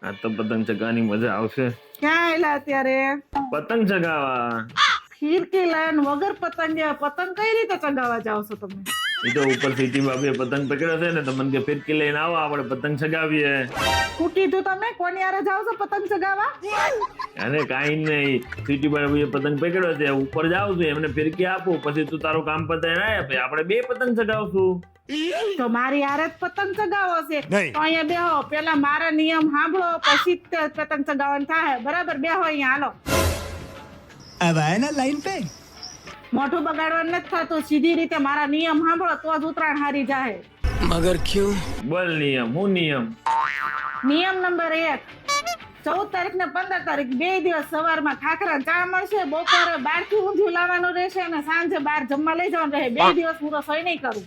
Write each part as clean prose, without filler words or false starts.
આ તો પતંગ ચગાવવાની મજા આવશે. ક્યાં આયલા અત્યારે? પતંગ ચગાવવા. ફિરકી લઈને વગર પતંગે પતંગ કઈ રીતે ચગાવવા જાવ છો તમે? એ તો ઉપર સિટી બાબે પતંગ પકડ્યો છે ને તો મને કે ફિરકી લઈને આવો આપણે પતંગ ચગાવીએ. શું કીધું તમે? કોની હારે જાવ છો પતંગ ચગાવવા? અને કાઈ નહીં, સિટી બાબે પતંગ પકડ્યો છે, ઉપર જાવ છું એમને ફિરકી આપું, પછી તું તારું કામ પતાય ના આપે, આપણે બે પતંગ ચગાવશું. તો મારી હારે જ પતંગ ચગાવો છે તો અહીંયા બેહો, પેલા મારા નિયમ સાંભળો પછી જ પતંગ ચગાવવાનું થાય. બરાબર? બેહો અહીંયા, હાલો. अब आए ना लाइन पे. મોઢું બગાડવાનું નથી થતું, સીધી રીતે મારા નિયમ સાંભળો તો જ ઉત્તરાયણ હારી જાય. मगर क्यों? બોલ નિયમ. હું નિયમ? નિયમ નંબર 1, 14 તારીખ ને 15 તારીખ 2 દિવસ સવારમાં ખાખરા ચા મળશે, બપોરે 12 થી ઊંધિયું લાવવાનું રહેશે અને સાંજે 12 જમવા લઈ જવાનું રહે. 2 દિવસ હું રસોઈ નહીં કરું.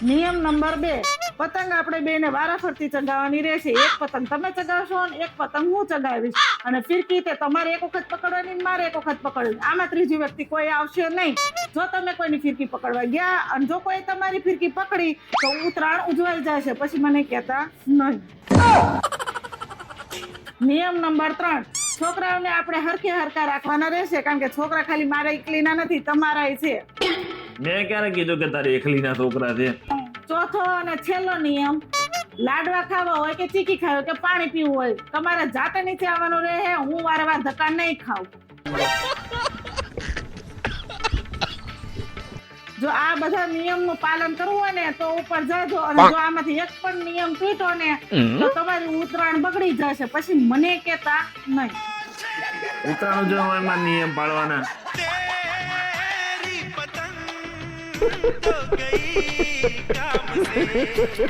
નિયમ નંબર 2, પતંગ આપણે બેને વારાફરતી ચગાવવાની રહેશે. એક પતંગ તમે ચગાવશો અને એક પતંગ હું ચગાવીશ, અને ફિરકી તે તમારે એક વખત પકડવાની ને મારે એક વખત પકડવાની. આમાં ત્રીજી વ્યક્તિ કોઈ આવશે નહીં. જો તમે કોઈની ફિરકી પકડવા ગયા અને જો કોઈ તમારી ફિરકી પકડી તો ઉત્તરાયણ ઉજવાઈ જશે, પછી મને કહેતા નહીં. નિયમ નંબર 3, છોકરાઓને આપણે હરખે હરખા રાખવાના રહેશે, કારણ કે છોકરા ખાલી મારા એકલીના નથી, તમારાય છે. મેં ક્યારે કીધું કે તારી એકલીના છોકરા છે? ચોથો અને છેલ્લો નિયમ, લાડવા ખાવા હોય કે ચીકી ખાવી હોય કે પાણી પીવું હોય, તમારે જાતે નીચે આવવાનું રહે. હું વારંવાર ધક્કા નહીં ખાઉં. જો આ બધા નિયમનું પાલન કરવું હોય ને તો ઉપર જાજો, અને જો આમાંથી એક પણ નિયમ તૂટ્યો ને તો તમારી ઉત્તરાયણ બગડી જશે, પછી મને કહેતા નહીં. ઉત્તરાયણ ઉજવવામાં નિયમ પાળવાના. तो गई काम से